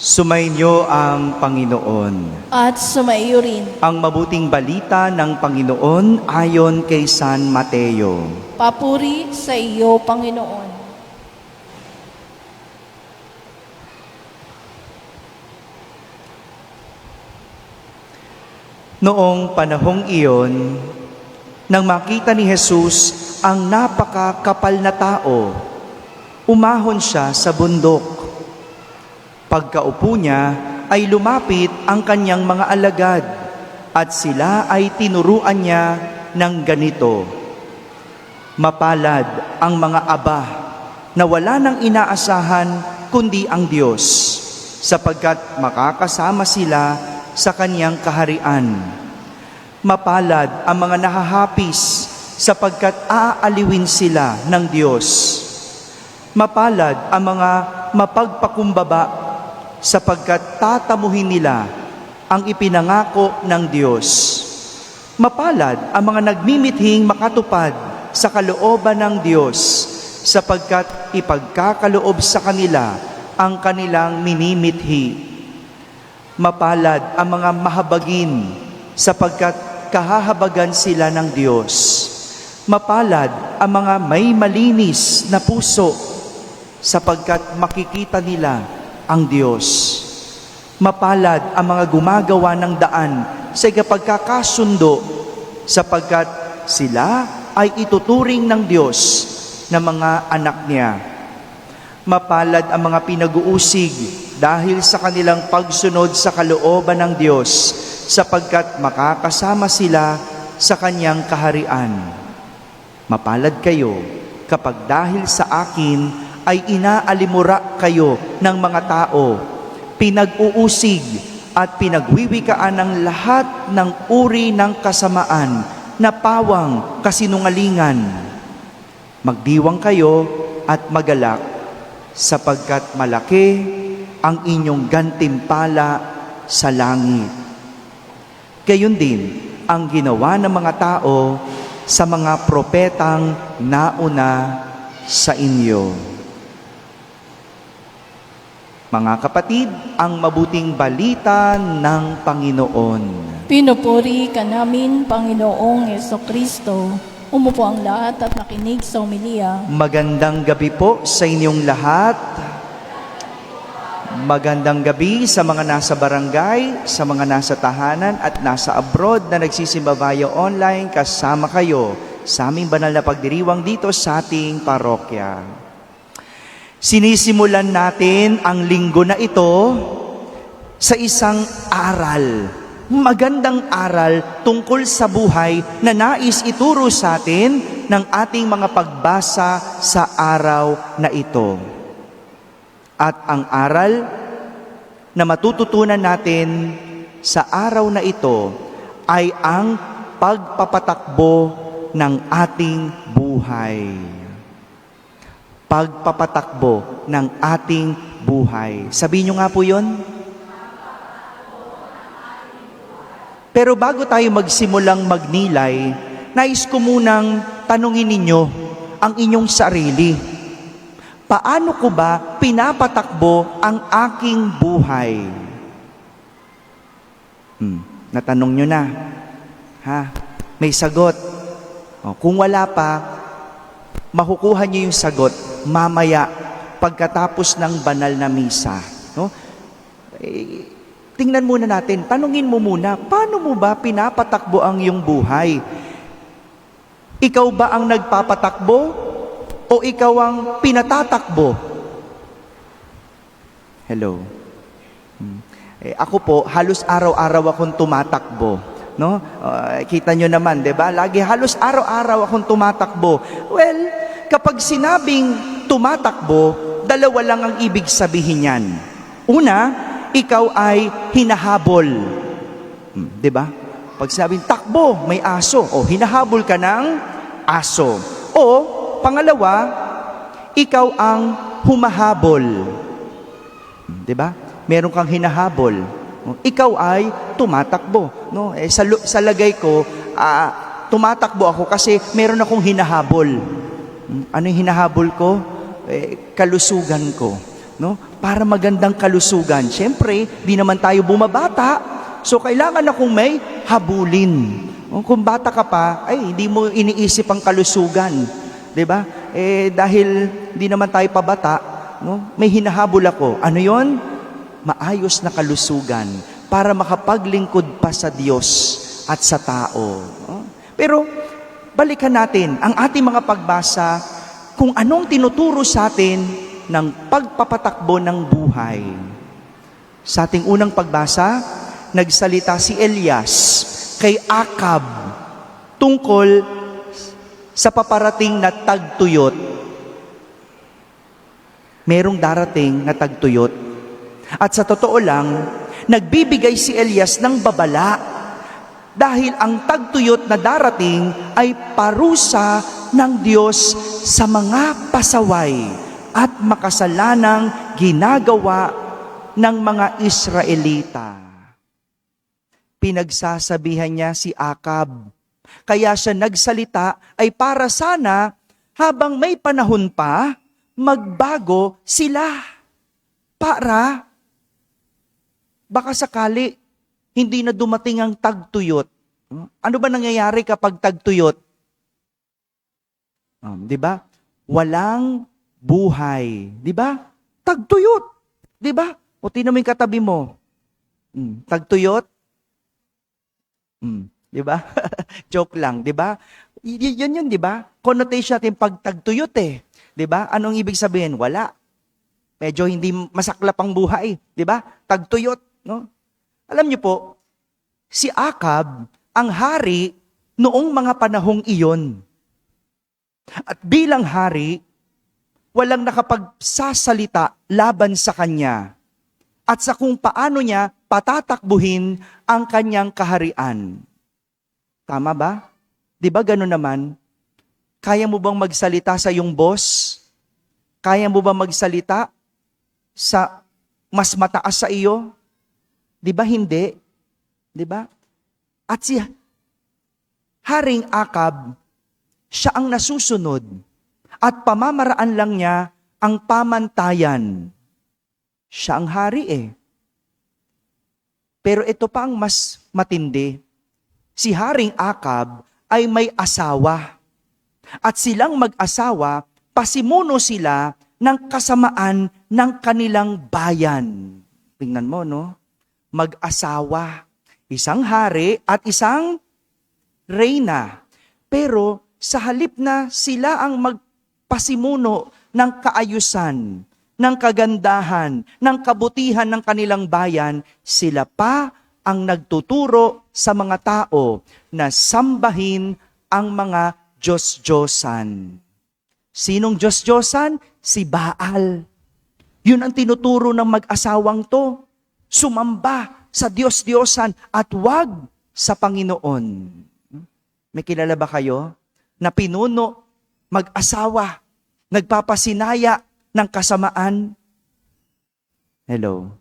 Sumainyo ang Panginoon. At sumaiyo rin. Ang mabuting balita ng Panginoon ayon kay San Mateo. Papuri sa iyo, Panginoon. Noong panahong iyon, nang makita ni Jesus ang napakakapal na tao, umahon siya sa bundok. Pagkaupo niya ay lumapit ang kanyang mga alagad at sila ay tinuruan niya ng ganito. Mapalad ang mga aba na wala nang inaasahan kundi ang Diyos, sapagkat makakasama sila sa kanyang kaharian. Mapalad ang mga nahahapis sapagkat aaliwin sila ng Diyos. Mapalad ang mga mapagpakumbaba sapagkat tatamuhin nila ang ipinangako ng Diyos. Mapalad ang mga nagmimithing makatupad sa kalooban ng Diyos, sapagkat ipagkakaloob sa kanila ang kanilang minimithi. Mapalad ang mga mahabagin, sapagkat kahahabagan sila ng Diyos. Mapalad ang mga may malinis na puso, sapagkat makikita nila ang Diyos. Mapalad ang mga gumagawa ng daan sa ikapagkakasundo, sapagkat sila ay ituturing ng Diyos na mga anak niya. Mapalad ang mga pinag-uusig dahil sa kanilang pagsunod sa kalooban ng Diyos, sapagkat makakasama sila sa kanyang kaharian. Mapalad kayo kapag dahil sa akin ay inaalimura kayo ng mga tao, pinag-uusig at pinagwiwikaan ng lahat ng uri ng kasamaan na pawang kasinungalingan. Magdiwang kayo at magalak, sapagkat malaki ang inyong gantimpala sa langit. Gayon din ang ginawa ng mga tao sa mga propetang nauna sa inyo. Mga kapatid, ang mabuting balita ng Panginoon. Pinupuri ka namin, Panginoong Jesucristo. Umupo ang lahat at nakinig sa homilia. Magandang gabi po sa inyong lahat. Magandang gabi sa mga nasa barangay, sa mga nasa tahanan at nasa abroad na nagsisimba via online. Kasama kayo sa aming banal na pagdiriwang dito sa ating parokya. Sinisimulan natin ang linggo na ito sa isang aral, magandang aral tungkol sa buhay na nais ituro sa atin ng ating mga pagbasa sa araw na ito. At ang aral na matututunan natin sa araw na ito ay ang pagpapatakbo ng ating buhay. Pagpapatakbo ng ating buhay. Sabihin nyo nga po yun. Pero bago tayo magsimulang magnilay, nais ko munang tanungin ninyo ang inyong sarili. Paano ko ba pinapatakbo ang aking buhay? Natanong nyo na. May sagot. Kung wala pa, makukuha nyo yung sagot mamaya pagkatapos ng banal na misa. No? Tingnan muna natin, tanungin mo muna, paano mo ba pinapatakbo ang iyong buhay? Ikaw ba ang nagpapatakbo o ikaw ang pinatatakbo? Hello? Ako po, halos araw-araw akong tumatakbo. No? Kita nyo naman, 'di ba? Lagi halos araw-araw akong tumatakbo. Well, kapag sinabing tumatakbo, dalawa lang ang ibig sabihin niyan. Una, ikaw ay hinahabol. 'Di ba? Pag sinabing takbo, may aso, o hinahabol ka ng aso. O pangalawa, ikaw ang humahabol. 'Di ba? Meron kang hinahabol. Ikaw ay tumatakbo. No? Sa lagay ko, tumatakbo ako kasi meron akong hinahabol. Ano yung hinahabol ko? Kalusugan ko. No? para magandang kalusugan. Siyempre, di naman tayo bumabata. So, kailangan akong may habulin. Kung bata ka pa, ay, hindi mo iniisip ang kalusugan. 'Di ba? Dahil di naman tayo pabata, no? May hinahabol ako. Ano 'yon? Maayos na kalusugan para makapaglingkod pa sa Diyos at sa tao. No? Pero, balikan natin ang ating mga pagbasa kung anong tinuturo sa atin ng pagpapatakbo ng buhay. Sa ating unang pagbasa, nagsalita si Elias kay Akab tungkol sa paparating na tagtuyot. Merong darating na tagtuyot. At sa totoo lang, nagbibigay si Elias ng babala dahil ang tagtuyot na darating ay parusa ng Diyos sa mga pasaway at makasalanang ginagawa ng mga Israelita. Pinagsasabihan niya si Akab. Kaya siya nagsalita ay para sana habang may panahon pa, magbago sila. Para baka sakali hindi na dumating ang tagtuyot. Ano ba nangyayari kapag tagtuyot? Di ba? Walang buhay. Di ba? Tagtuyot. Di ba? O tingnan mo yung katabi mo. Tagtuyot. Di ba? Joke lang, di ba? Yun, di ba? Connotation natin pag tagtuyot eh. Di ba? Anong ibig sabihin? Wala. Medyo hindi masaklap ang buhay. Di ba? Tagtuyot, no? Alam niyo po, si Akab ang hari noong mga panahong iyon. At bilang hari, walang nakapagsasalita laban sa kanya at sa kung paano niya patatakbuhin ang kanyang kaharian. Tama ba? Di ba gano'n naman? Kaya mo bang magsalita sa iyong boss? Kaya mo bang magsalita sa mas mataas sa iyo? Di ba hindi? Di ba? At si Haring Akab, siya ang nasusunod at pamamaraan lang niya ang pamantayan. Siya ang hari eh. Pero ito pa ang mas matindi. Si Haring Akab ay may asawa. At silang mag-asawa, pasimuno sila ng kasamaan ng kanilang bayan. Tingnan mo, no? Mag-asawa. Isang hari at isang reyna. Pero sa halip na sila ang magpasimuno ng kaayusan, ng kagandahan, ng kabutihan ng kanilang bayan, sila pa ang nagtuturo sa mga tao na sambahin ang mga Diyos-Diyosan. Sinong Diyos-Diyosan? Si Baal. Yun ang tinuturo ng mag-asawang to. Sumamba sa Diyos-Diyosan at wag sa Panginoon. May kilala ba kayo na pinuno, mag-asawa, nagpapasinaya ng kasamaan? Hello?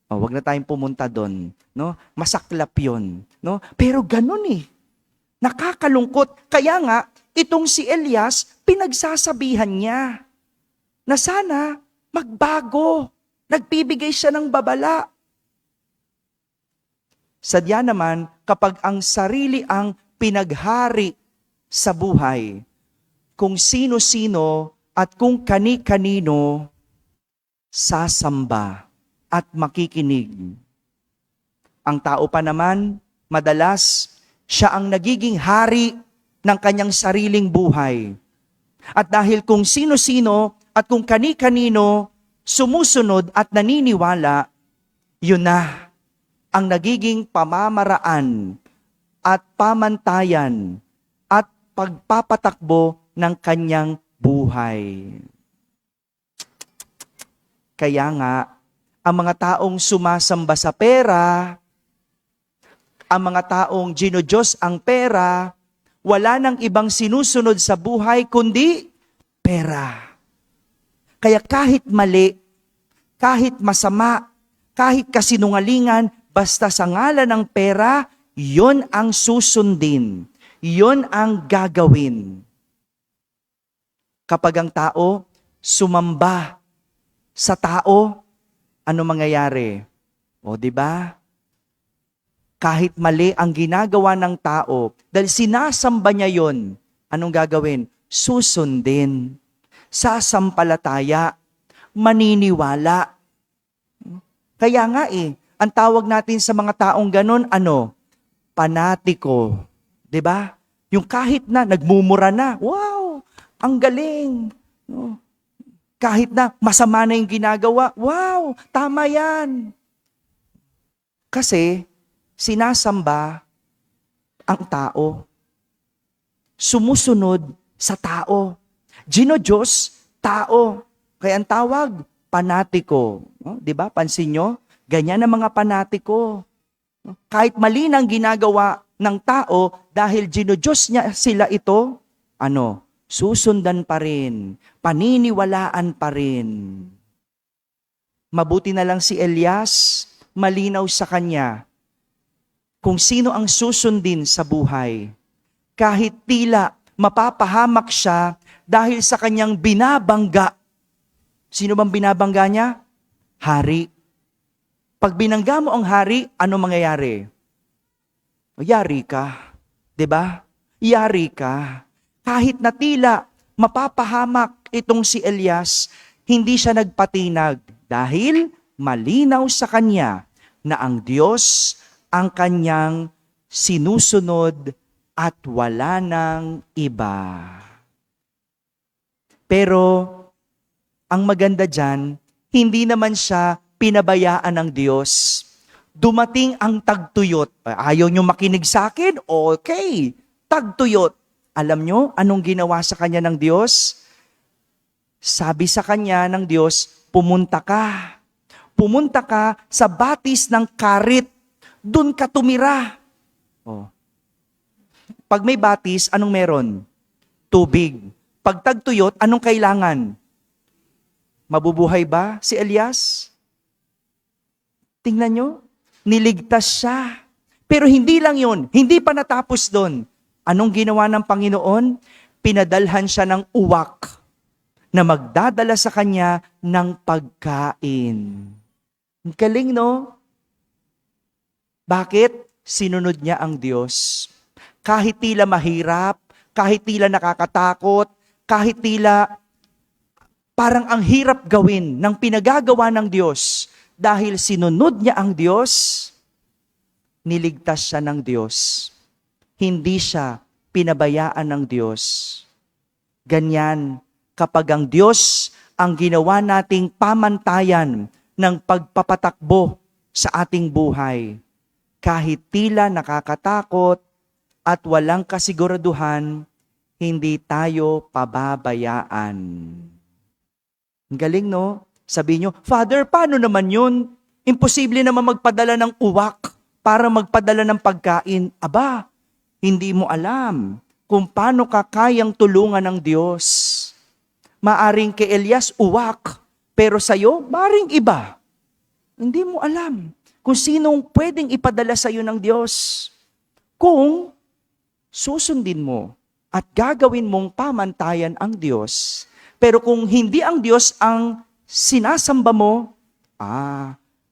Wag na tayong pumunta doon. No? Masaklap yun. No? Pero ganun eh. Nakakalungkot. Kaya nga, itong si Elias, pinagsasabihan niya na sana magbago. Nagbibigay siya ng babala. Sadya naman, kapag ang sarili ang pinaghari sa buhay, kung sino-sino at kung kani-kanino sasamba at makikinig. Ang tao pa naman, madalas, siya ang nagiging hari ng kanyang sariling buhay. At dahil kung sino-sino at kung kani-kanino sumusunod at naniniwala, yun na ang nagiging pamamaraan at pamantayan at pagpapatakbo ng kanyang buhay. Kaya nga, ang mga taong sumasamba sa pera, ang mga taong ginodiyos ang pera, wala nang ibang sinusunod sa buhay kundi pera. Kaya kahit mali, kahit masama, kahit kasinungalingan, basta sa ngalan ng pera, yon ang susundin. Yon ang gagawin. Kapag ang tao sumamba sa tao, ano mangyayari? O, di ba? Kahit mali ang ginagawa ng tao, dahil sinasamba niya yon, anong gagawin? Susundin, sasampalataya, maniniwala. Kaya nga ang tawag natin sa mga taong ganon, ano? Panatiko. 'Di ba? Yung kahit na nagmumura na, wow, ang galing. No? Kahit na masama na yung ginagawa, wow, tama yan. Kasi sinasamba ang tao. Sumusunod sa tao. Diyos, tao. Kaya ang tawag, panatiko. No? 'Di ba? Pansin nyo? Ganyan ang mga panatiko. Kahit mali na ang ginagawa ng tao, dahil Diyos niya sila ito, ano? Susundan pa rin. Paniniwalaan pa rin. Mabuti na lang si Elias, malinaw sa kanya kung sino ang susundin sa buhay. Kahit tila mapapahamak siya dahil sa kanyang binabangga. Sino bang binabangga niya? Hari. Pag binangga mo ang hari, ano mangyayari? Yari ka. 'Di ba? Yari ka. Kahit na tila mapapahamak itong si Elias, hindi siya nagpatinag dahil malinaw sa kanya na ang Diyos ang kanyang sinusunod at wala nang iba. Pero ang maganda dyan, hindi naman siya pinabayaan ng Diyos. Dumating ang tagtuyot. Ayaw nyo makinig sa akin? Okay. Tagtuyot. Alam nyo, anong ginawa sa kanya ng Diyos? Sabi sa kanya ng Diyos, pumunta ka. Pumunta ka sa batis ng Karit. Doon ka tumira. Oh. Pag may batis, anong meron? Tubig. Pag tagtuyot, anong kailangan? Mabubuhay ba si Elias? Tingnan nyo, niligtas siya. Pero hindi lang yun, hindi pa natapos doon. Anong ginawa ng Panginoon? Pinadalhan siya ng uwak na magdadala sa kanya ng pagkain. Ang galing, no? Bakit? Sinunod niya ang Diyos. Kahit tila mahirap, kahit tila nakakatakot, kahit tila parang ang hirap gawin ng pinagagawa ng Diyos, dahil sinunod niya ang Diyos, niligtas siya ng Diyos. Hindi siya pinabayaan ng Diyos. Ganyan, kapag ang Diyos ang ginawa nating pamantayan ng pagpapatakbo sa ating buhay, kahit tila nakakatakot at walang kasiguraduhan, hindi tayo pababayaan. Ang galing, no? Sabi nyo, Father, paano naman yun? Imposible naman magpadala ng uwak para magpadala ng pagkain. Aba, hindi mo alam kung paano ka kayang tulungan ng Diyos. Maaring kay Elias, uwak. Pero sa'yo, maaring iba. Hindi mo alam kung sinong pwedeng ipadala sa'yo ng Diyos. Kung susundin mo at gagawin mong pamantayan ang Diyos. Pero kung hindi ang Diyos ang sinasamba mo,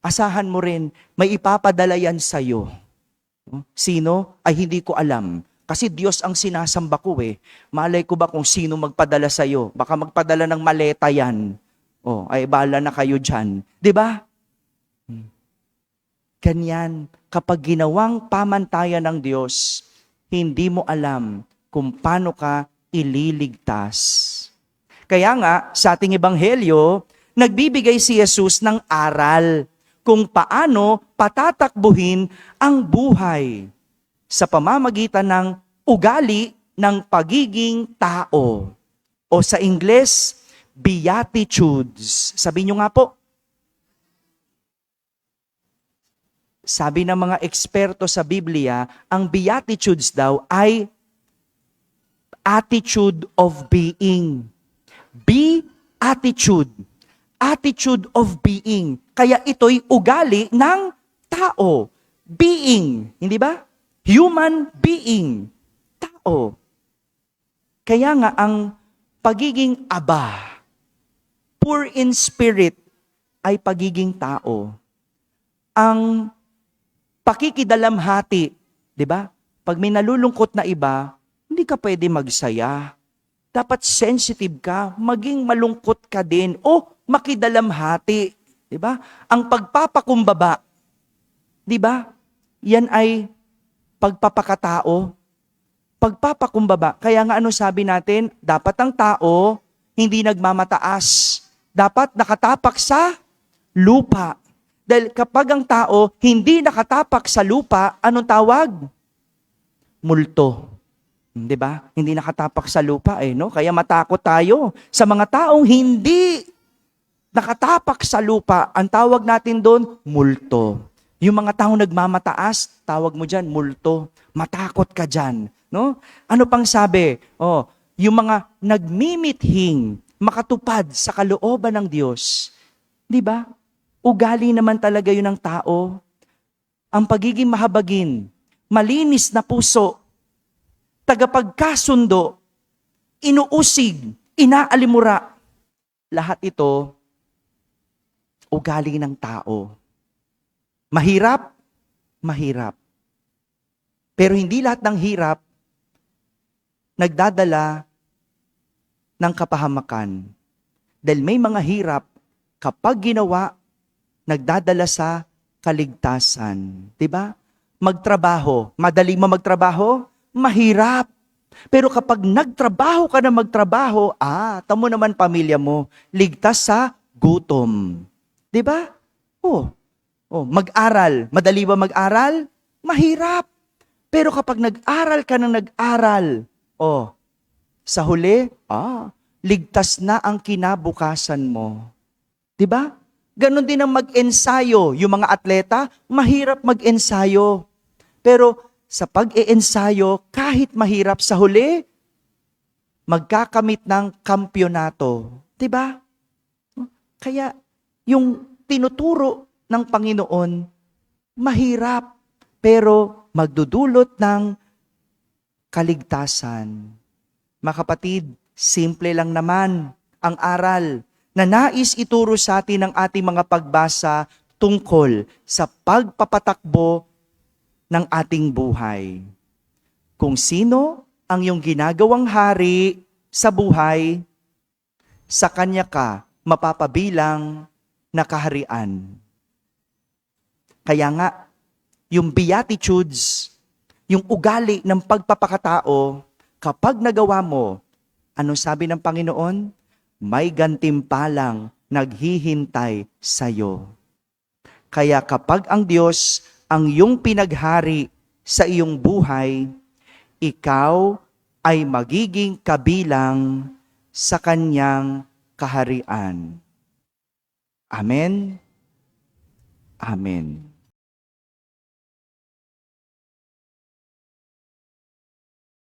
asahan mo rin, may ipapadala yan sa'yo. Sino? Ay hindi ko alam. Kasi Diyos ang sinasamba ko eh. Malay ko ba kung sino magpadala sa'yo? Baka magpadala ng maleta yan. Ay bahala na kayo dyan. Diba? Ganyan, kapag ginawang pamantayan ng Diyos, hindi mo alam kung paano ka ililigtas. Kaya nga, sa ating ebanghelyo, nagbibigay si Jesus ng aral kung paano patatakbuhin ang buhay sa pamamagitan ng ugali ng pagiging tao. O sa Ingles, Beatitudes. Sabi nyo nga po. Sabi ng mga eksperto sa Biblia, ang Beatitudes daw ay attitude of being. Beatitude. Attitude of being. Kaya ito'y ugali ng tao. Being. Hindi ba? Human being. Tao. Kaya nga ang pagiging aba, poor in spirit, ay pagiging tao. Ang pakikidalamhati, di ba? Pag may nalulungkot na iba, hindi ka pwede magsaya. Dapat sensitive ka, maging malungkot ka din, o makidalamhati. Di ba? Ang pagpapakumbaba, di ba? Yan ay pagpapakatao. Pagpapakumbaba. Kaya nga ano sabi natin, dapat ang tao hindi nagmamataas. Dapat nakatapak sa lupa. Dahil kapag ang tao hindi nakatapak sa lupa, anong tawag? Multo. Di ba? Hindi nakatapak sa lupa no? Kaya matakot tayo sa mga taong hindi nakatapak sa lupa. Ang tawag natin doon, multo. Yung mga taong nagmamataas, tawag mo dyan, multo. Matakot ka dyan. No? Ano pang sabi? Yung mga nagmimithing, makatupad sa kalooban ng Diyos. Di ba? Ugali naman talaga yun ng tao. Ang pagiging mahabagin, malinis na puso, tagapagkasundo, inuusig, inaalimura. Lahat ito, ugali ng tao. Mahirap? Mahirap. Pero hindi lahat ng hirap nagdadala ng kapahamakan. Dahil may mga hirap, kapag ginawa, nagdadala sa kaligtasan. Diba? Magtrabaho. Madali mo magtrabaho? Mahirap. Pero kapag nagtrabaho ka na magtrabaho, tamo naman pamilya mo, ligtas sa gutom. Diba? Mag-aral. Madali ba mag-aral? Mahirap. Pero kapag nag-aral ka na nag-aral, sa huli, ligtas na ang kinabukasan mo. Diba? Ganon din ang mag-ensayo. Yung mga atleta, mahirap mag-ensayo. Pero sa pag-e-ensayo, kahit mahirap sa huli, magkakamit ng kampyonato. Diba? Kaya yung tinuturo ng Panginoon, mahirap, pero magdudulot ng kaligtasan. Mga kapatid, simple lang naman ang aral na nais ituro sa atin ng ating mga pagbasa tungkol sa pagpapatakbo ng ating buhay. Kung sino ang iyong ginagawang hari sa buhay, sa kanya ka mapapabilang na kaharian. Kaya nga, yung Beatitudes, yung ugali ng pagpapakatao, kapag nagawa mo, ano sabi ng Panginoon? May gantimpalang naghihintay sa'yo. Kaya kapag ang Diyos ang iyong pinaghari sa iyong buhay, ikaw ay magiging kabilang sa kanyang kaharian. Amen? Amen.